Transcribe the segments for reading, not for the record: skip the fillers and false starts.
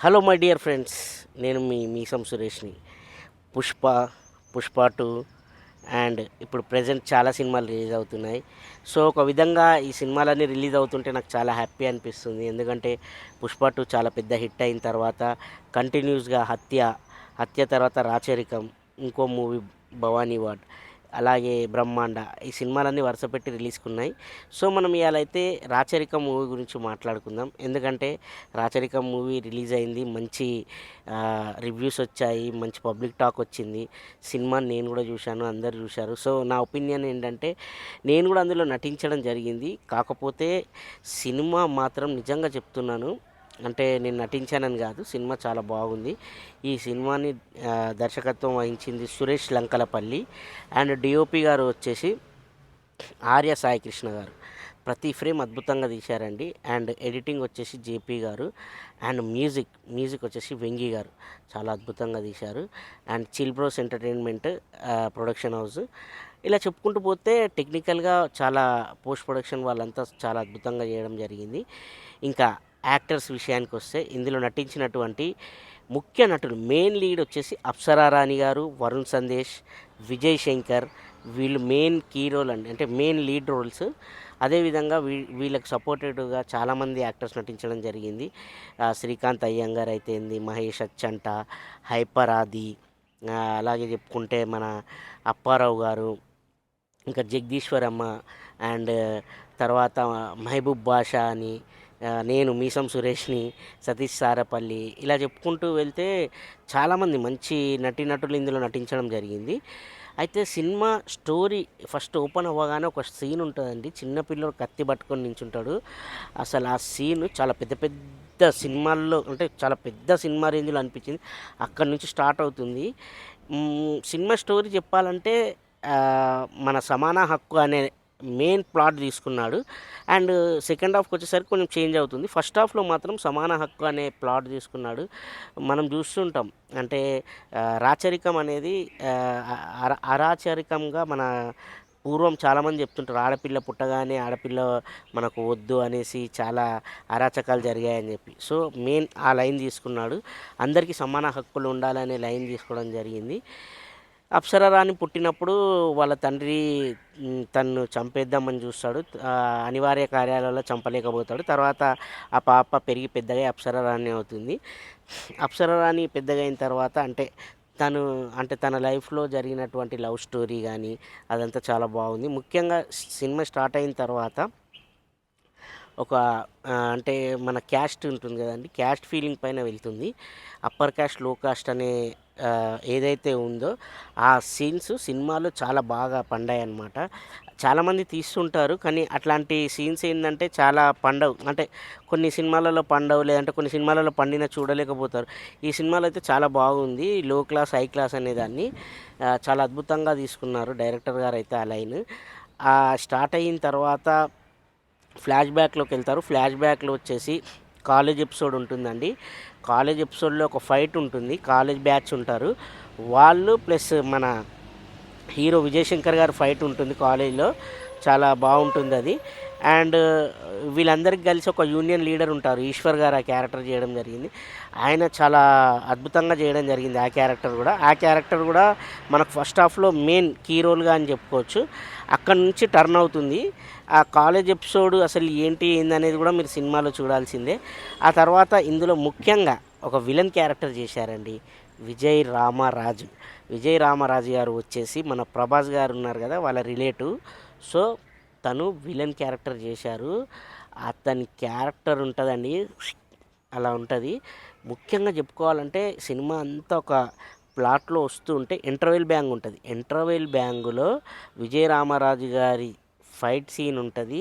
Hello my dear friends, నేను మీ మీసం సురేష్ని. Pushpa, Pushpa 2 and ఇప్పుడు ప్రజెంట్ చాలా సినిమాలు రిలీజ్ అవుతున్నాయి. సో ఒక విధంగా ఈ సినిమాలన్నీ రిలీజ్ అవుతుంటే నాకు చాలా హ్యాపీ అనిపిస్తుంది. ఎందుకంటే పుష్ప 2 చాలా పెద్ద హిట్ అయిన తర్వాత కంటిన్యూస్గా హత్య తర్వాత రాచరికం, ఇంకో మూవీ భవానీ వాడ్, అలాగే బ్రహ్మాండ, ఈ సినిమాలన్నీ వరుస పెట్టి రిలీజ్కున్నాయి. సో మనం ఇవాళైతే రాచరికం మూవీ గురించి మాట్లాడుకుందాం. ఎందుకంటే రాచరికం మూవీ రిలీజ్ అయింది, మంచి రివ్యూస్ వచ్చాయి, మంచి పబ్లిక్ టాక్ వచ్చింది. సినిమాని నేను కూడా చూశాను, అందరు చూశారు. సో నా ఒపీనియన్ ఏంటంటే నేను కూడా అందులో నటించడం జరిగింది. కాకపోతే సినిమా మాత్రం నిజంగా చెప్తున్నాను, అంటే నేను నటించానని కాదు, సినిమా చాలా బాగుంది. ఈ సినిమాని దర్శకత్వం వహించింది సురేష్ లంకలపల్లి అండ్ డిఓపి గారు వచ్చేసి ఆర్య సాయి కృష్ణ గారు. ప్రతి ఫ్రేమ్ అద్భుతంగా తీశారండి. అండ్ ఎడిటింగ్ వచ్చేసి జేపీ గారు. అండ్ మ్యూజిక్ వచ్చేసి వెంగి గారు చాలా అద్భుతంగా తీశారు. And chill bros entertainment production house. ఇలా చెప్పుకుంటూ పోతే టెక్నికల్గా చాలా పోస్ట్ ప్రొడక్షన్ వాళ్ళంతా చాలా అద్భుతంగా చేయడం జరిగింది. ఇంకా యాక్టర్స్ విషయానికి వస్తే ఇందులో నటించినటువంటి ముఖ్య నటులు, మెయిన్ లీడ్ వచ్చేసి అప్సరా రాణి గారు, వరుణ్ సందేశ్, విజయ్ శంకర్, వీళ్ళు మెయిన్ కీ రోల్ అండి, అంటే మెయిన్ లీడ్ రోల్స్. అదేవిధంగా వీళ్ళకి సపోర్టెడ్గా చాలామంది యాక్టర్స్ నటించడం జరిగింది. శ్రీకాంత్ అయ్యంగార్ అయితేంది, మహేష్ అచ్చంట, హైపర్ ఆది, అలాగే చెప్పుకుంటే మన అప్పారావు గారు, ఇంకా జగదీశ్వరమ్మ, అండ్ తర్వాత మహబూబ్ బాషా అని, నేను మీసం సురేష్ని, సతీష్ సారపల్లి, ఇలా చెప్పుకుంటూ వెళ్తే చాలామంది మంచి నటీనటులు ఇందులో నటించడం జరిగింది. అయితే సినిమా స్టోరీ ఫస్ట్ ఓపెన్ అవ్వగానే ఒక సీన్ ఉంటుందండి. చిన్నపిల్లడు కత్తి పట్టుకొని నించుంటాడు. అసలు ఆ సీన్ చాలా పెద్ద పెద్ద సినిమాల్లో, అంటే చాలా పెద్ద సినిమా రేంజ్లో అనిపించింది. అక్కడి నుంచి స్టార్ట్ అవుతుంది సినిమా స్టోరీ చెప్పాలంటే. మన సమాన హక్కు అనే మెయిన్ ప్లాట్ తీసుకున్నాడు. అండ్ సెకండ్ హాఫ్కి వచ్చేసరికి కొంచెం చేంజ్ అవుతుంది. ఫస్ట్ హాఫ్లో మాత్రం సమాన హక్కు అనే ప్లాట్ తీసుకున్నాడు. మనం చూస్తుంటాం, అంటే రాచరికం అనేది అరాచరికంగా మన పూర్వం చాలామంది చెప్తుంటారు, ఆడపిల్ల పుట్టగానే ఆడపిల్ల మనకు వద్దు అనేసి చాలా అరాచకాలు జరిగాయని చెప్పి. సో మెయిన్ ఆ లైన్ తీసుకున్నాడు. అందరికీ సమాన హక్కులు ఉండాలనే లైన్ తీసుకోవడం జరిగింది. అప్సరా రాణి పుట్టినప్పుడు వాళ్ళ తండ్రి తన్ను చంపేద్దామని చూస్తాడు. అనివార్య కార్యాలలో చంపలేకపోతాడు. తర్వాత ఆ పాప పెరిగి పెద్దగా అప్సరా రాణి అవుతుంది. అప్సరా రాణి పెద్దగా అయిన తర్వాత, అంటే తన లైఫ్లో జరిగినటువంటి లవ్ స్టోరీ కానీ అదంతా చాలా బాగుంది. ముఖ్యంగా సినిమా స్టార్ట్ అయిన తర్వాత ఒక అంటే మన క్యాస్ట్ ఉంటుంది కదండి, క్యాస్ట్ ఫీలింగ్ పైన వెళ్తుంది. అప్పర్ క్యాస్ట్, లో కాస్ట్ అనే ఏదైతే ఉందో ఆ సీన్స్ సినిమాలో చాలా బాగా పండాయి అన్నమాట. చాలామంది తీస్తుంటారు, కానీ అట్లాంటి సీన్స్ ఏంటంటే చాలా పండవు. అంటే కొన్ని సినిమాలలో పండవు, లేదంటే కొన్ని సినిమాలలో పండిన చూడలేకపోతారు. ఈ సినిమాలో అయితే చాలా బాగుంది. లో క్లాస్, హై క్లాస్ అనేదాన్ని చాలా అద్భుతంగా తీసుకున్నారు డైరెక్టర్ గారు అయితే. ఆ లైన్ స్టార్ట్ అయిన తర్వాత ఫ్లాష్ బ్యాక్లోకి వెళ్తారు. ఫ్లాష్ బ్యాక్లో వచ్చేసి కాలేజ్ ఎపిసోడ్ ఉంటుందండి. కాలేజ్ ఎపిసోడ్లో ఒక ఫైట్ ఉంటుంది. కాలేజ్ బ్యాచ్ ఉంటారు వాళ్ళు, ప్లస్ మన హీరో విజయ్ శంకర్ గారు ఫైట్ ఉంటుంది కాలేజ్లో. చాలా బాగుంటుంది అది. అండ్ వీళ్ళందరికీ కలిసి ఒక యూనియన్ లీడర్ ఉంటారు, ఈశ్వర్ గారు ఆ క్యారెక్టర్ చేయడం జరిగింది. ఆయన చాలా అద్భుతంగా చేయడం జరిగింది ఆ క్యారెక్టర్ కూడా మనకు ఫస్ట్ హాఫ్లో మెయిన్ కీ రోల్గా అని చెప్పుకోవచ్చు. అక్కడ నుంచి టర్న్ అవుతుంది. ఆ కాలేజ్ ఎపిసోడ్ అసలు ఏందనేది కూడా మీరు సినిమాలో చూడాల్సిందే. ఆ తర్వాత ఇందులో ముఖ్యంగా ఒక విలన్ క్యారెక్టర్ చేశారండి, విజయ్ రామరాజు గారు వచ్చేసి మన ప్రభాస్ గారు ఉన్నారు కదా, వాళ్ళ రిలేటివ్. సో తను విలన్ క్యారెక్టర్ చేశారు. అతని క్యారెక్టర్ ఉంటుందండి, అలా ఉంటుంది. ముఖ్యంగా చెప్పుకోవాలంటే సినిమా అంతా ఒక ప్లాట్లో వస్తూ ఉంటే ఇంటర్వెల్ బ్యాంగ్ ఉంటుంది. ఇంటర్వెల్ బ్యాంగులో విజయ రామరాజు గారి ఫైట్ సీన్ ఉంటుంది.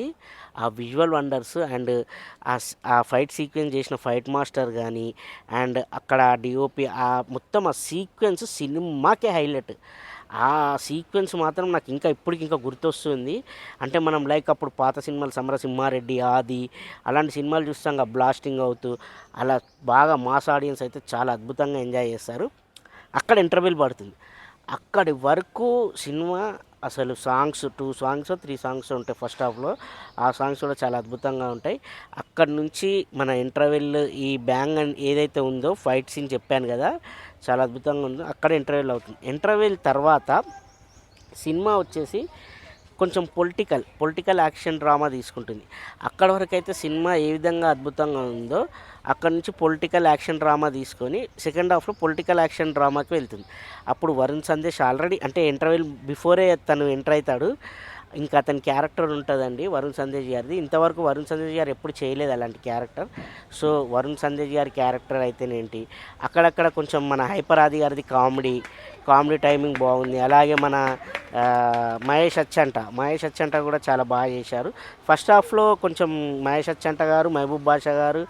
ఆ విజువల్ వండర్స్ అండ్ ఆ ఫైట్ సీక్వెన్స్ చేసిన ఫైట్ మాస్టర్ కానీ, అండ్ అక్కడ డిఓపి, మొత్తం ఆ సీక్వెన్స్ సినిమాకే హైలైట్. ఆ సీక్వెన్స్ మాత్రం నాకు ఇంకా ఇప్పటికి ఇంకా గుర్తొస్తుంది. అంటే మనం లైక్ అప్పుడు పాత సినిమాలు సమరసింహారెడ్డి, ఆది, అలాంటి సినిమాలు చూస్తాం బ్లాస్టింగ్ అవుతూ, అలా బాగా మాస్ ఆడియన్స్ అయితే చాలా అద్భుతంగా ఎంజాయ్ చేస్తారు. అక్కడ ఇంటర్వెల్ పడుతుంది. అక్కడి వరకు సినిమా అసలు సాంగ్స్ 2 సాంగ్స్ 3 సాంగ్స్ ఉంటాయి ఫస్ట్ హాఫ్లో. ఆ సాంగ్స్ కూడా చాలా అద్భుతంగా ఉంటాయి. అక్కడి నుంచి మన ఇంటర్వెల్ ఈ బ్యాంగ్ అని ఏదైతే ఉందో ఫైట్ సీన్ చెప్పాను కదా, చాలా అద్భుతంగా ఉందో అక్కడ ఇంటర్వెల్ అవుతుంది. ఇంటర్వెల్ తర్వాత సినిమా వచ్చేసి కొంచెం పొలిటికల్ యాక్షన్ డ్రామా తీసుకుంటుంది. అక్కడ వరకు అయితే సినిమా ఏ విధంగా అద్భుతంగా ఉందో అక్కడ నుంచి పొలిటికల్ యాక్షన్ డ్రామా తీసుకొని సెకండ్ హాఫ్లో పొలిటికల్ యాక్షన్ డ్రామాకి వెళ్తుంది. అప్పుడు వరుణ్ సందేశ్ ఆల్రెడీ అంటే ఇంటర్వెల్ బిఫోరే తను ఎంటర్ అవుతాడు. ఇంకా అతని క్యారెక్టర్ ఉంటుందండి వరుణ్ సందేశ్ గారిది. ఇంతవరకు వరుణ్ సందేశ్ గారు ఎప్పుడు చేయలేదు అలాంటి క్యారెక్టర్. సో వరుణ్ సందేశ్ గారి క్యారెక్టర్ అయితేనేంటి, అక్కడక్కడ కొంచెం మన హైపర్ ఆది గారిది కామెడీ టైమింగ్ బాగుంది. అలాగే మన మహేష్ అచ్చంట కూడా చాలా బాగా చేశారు. ఫస్ట్ హాఫ్లో కొంచెం మహేష్ అచ్చంట గారు, మహబూబ్ బాషా గారు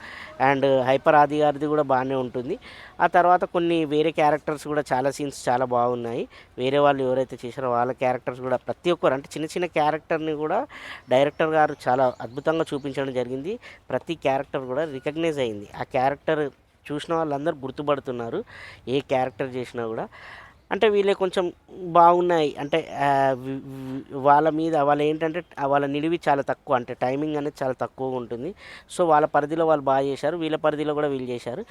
అండ్ హైపర్ ఆది గారిది కూడా బాగానే ఉంటుంది. ఆ తర్వాత కొన్ని వేరే క్యారెక్టర్స్ కూడా చాలా సీన్స్ చాలా బాగున్నాయి. వేరే వాళ్ళు ఎవరైతే చేశారో వాళ్ళ క్యారెక్టర్స్ కూడా ప్రతి ఒక్కరు అంటే చిన్న చిన్న క్యారెక్టర్ని కూడా డైరెక్టర్ గారు చాలా అద్భుతంగా చూపించడం జరిగింది. ప్రతి క్యారెక్టర్ కూడా రికగ్నైజ్ అయింది. ఆ క్యారెక్టర్ చూసిన వాళ్ళందరూ గుర్తుపడుతున్నారు ఏ క్యారెక్టర్ చేసినా కూడా. అంటే వీళ్ళే కొంచెం బాగున్నాయి అంటే వాళ్ళ మీద వాళ్ళు ఏంటంటే వాళ్ళ నిడివి చాలా తక్కువ, అంటే టైమింగ్ అనేది చాలా తక్కువగా ఉంటుంది. సో వాళ్ళ పరిధిలో వాళ్ళు బాగా చేశారు, వీళ్ళ పరిధిలో కూడా వీళ్ళు చేశారు.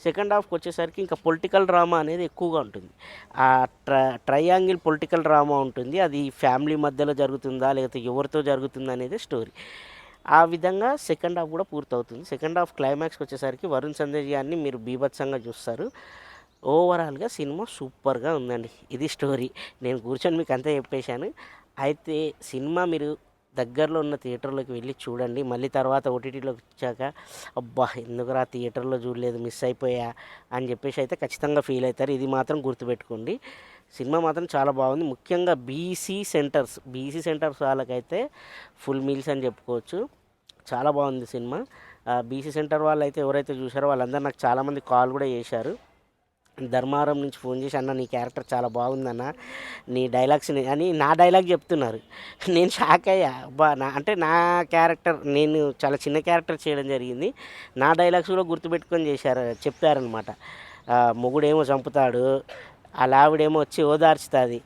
సెకండ్ హాఫ్కి వచ్చేసరికి ఇంకా పొలిటికల్ డ్రామా అనేది ఎక్కువగా ఉంటుంది. ఆ ట్రయాంగిల్ పొలిటికల్ డ్రామా ఉంటుంది. అది ఫ్యామిలీ మధ్యలో జరుగుతుందా లేకపోతే ఎవరితో జరుగుతుందా అనేది స్టోరీ. ఆ విధంగా సెకండ్ హాఫ్ కూడా పూర్తవుతుంది. సెకండ్ హాఫ్ క్లైమాక్స్కి వచ్చేసరికి వరుణ్ సందేశ్ గారిని మీరు బీభత్సంగా చూస్తారు. ఓవరాల్గా సినిమా సూపర్గా ఉందండి. ఇది స్టోరీ. నేను కూర్చొని మీకు అంతా చెప్పేశాను. అయితే సినిమా మీరు దగ్గరలో ఉన్న థియేటర్లోకి వెళ్ళి చూడండి. మళ్ళీ తర్వాత ఓటీటీలోకి వచ్చాక అబ్బా ఎందుకురా థియేటర్లో చూడలేదు, మిస్ అయిపోయా అని చెప్పేసి అయితే ఖచ్చితంగా ఫీల్ అవుతారు. ఇది మాత్రం గుర్తుపెట్టుకోండి. సినిమా మాత్రం చాలా బాగుంది. ముఖ్యంగా బీసీ సెంటర్స్ వాళ్ళకైతే ఫుల్ మీల్స్ అని చెప్పుకోవచ్చు. చాలా బాగుంది సినిమా. బీసీ సెంటర్ వాళ్ళు అయితే ఎవరైతే చూసారో వాళ్ళందరూ నాకు చాలామంది కాల్ కూడా చేశారు. ధర్మారం నుంచి ఫోన్ చేసి అన్న నీ క్యారెక్టర్ చాలా బాగుందన్న, నీ డైలాగ్స్ అని నా డైలాగ్ చెప్తున్నారు. నేను షాక్ అయ్యా. అంటే నా క్యారెక్టర్ నేను చాలా చిన్న క్యారెక్టర్ చేయడం జరిగింది. నా డైలాగ్స్ కూడా గుర్తుపెట్టుకొని చెప్పారనమాట. మొగుడేమో చంపుతాడు, అలా ఆవిడేమో వచ్చి ఓదార్చుతుంది,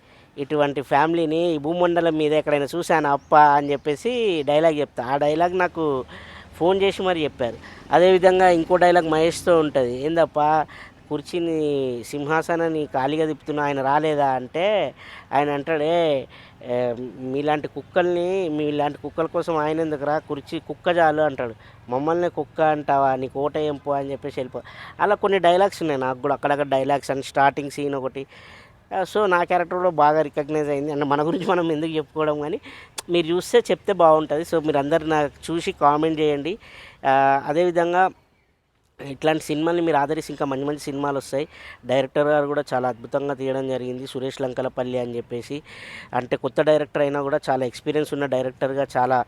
ఇటువంటి ఫ్యామిలీని ఈ భూమండలం మీద ఎక్కడైనా చూశాను అప్ప అని చెప్పేసి డైలాగ్ చెప్తా. ఆ డైలాగ్ నాకు ఫోన్ చేసి మరి చెప్పారు. అదేవిధంగా ఇంకో డైలాగ్ మహేష్తో ఉంటుంది. ఏందప్ప కుర్చీని సింహాసనాన్ని ఖాళీగా తిప్పుతున్నా ఆయన రాలేదా అంటే ఆయన అంటాడే, మీలాంటి కుక్కల కోసం ఆయన ఎందుకురా, కుక్క చాలు అంటాడు. మమ్మల్ని కుక్క అంటావా, నీ కోట ఏంపో అని చెప్పేసి వెళ్ళిపో. అలా కొన్ని డైలాగ్స్ ఉన్నాయి నాకు కూడా అక్కడక్కడ డైలాగ్స్ అని స్టార్టింగ్ సీన్ ఒకటి. సో నా క్యారెక్టర్ కూడా బాగా రికగ్నైజ్ అయింది. అంటే మన గురించి మనం ఎందుకు చెప్పుకోవడం, కానీ మీరు చూస్తే చెప్తే బాగుంటుంది. సో మీరు అందరు నాకు చూసి కామెంట్ చేయండి. అదేవిధంగా ఇట్లాంటి సినిమాల్ని మీరు ఆదరిస్తే ఇంకా మంచి మంచి సినిమాలు వస్తాయి. డైరెక్టర్ గారు కూడా చాలా అద్భుతంగా తీయడం జరిగింది. సురేష్ లంకలపల్లి అని చెప్పేసి, అంటే కొత్త డైరెక్టర్ అయినా కూడా చాలా ఎక్స్పీరియన్స్ ఉన్న డైరెక్టర్గా చాలా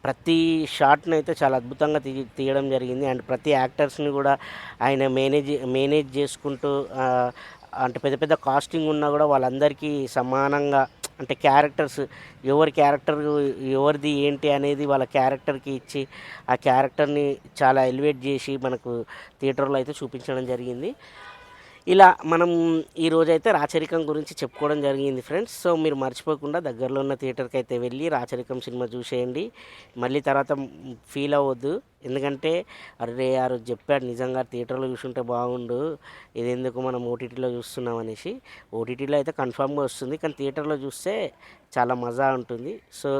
ప్రతి షాట్ని అయితే చాలా అద్భుతంగా తీయడం జరిగింది. అండ్ ప్రతి యాక్టర్స్ని కూడా ఆయన మేనేజ్ చేసుకుంటూ అంటే పెద్ద పెద్ద కాస్టింగ్ ఉన్నా కూడా వాళ్ళందరికీ సమానంగా అంటే ఎవరిది ఏంటి అనేది వాళ్ళ క్యారెక్టర్కి ఇచ్చి ఆ క్యారెక్టర్ని చాలా ఎలివేట్ చేసి మనకు థియేటర్లో అయితే చూపించడం జరిగింది. ఇలా మనం ఈరోజైతే రాచరికం గురించి చెప్పుకోవడం జరిగింది ఫ్రెండ్స్. సో మీరు మర్చిపోకుండా దగ్గరలో ఉన్న థియేటర్కి అయితే వెళ్ళి రాచరికం సినిమా చూసేయండి. మళ్ళీ తర్వాత ఫీల్ అవ్వద్దు, ఎందుకంటే అరే ఆ రోజు చెప్పాడు నిజంగా థియేటర్లో చూసుంటే బాగుండు, ఇది ఎందుకు మనం ఓటీటీలో చూస్తున్నాం అనేసి. ఓటీటీలో అయితే కన్ఫామ్గా వస్తుంది, కానీ థియేటర్లో చూస్తే చాలా మజా ఉంటుంది. సో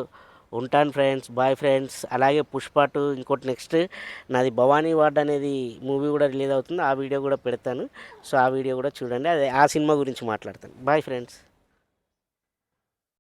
ఉంటాను ఫ్రెండ్స్, బాయ్ ఫ్రెండ్స్. అలాగే పుష్ప 2 ఇంకోటి నెక్స్ట్ నాది భవానీ వార్డ్ అనేది మూవీ కూడా రిలీజ్ అవుతుంది, ఆ వీడియో కూడా పెడతాను. సో ఆ వీడియో కూడా చూడండి, అదే ఆ సినిమా గురించి మాట్లాడతాను. Boy friends.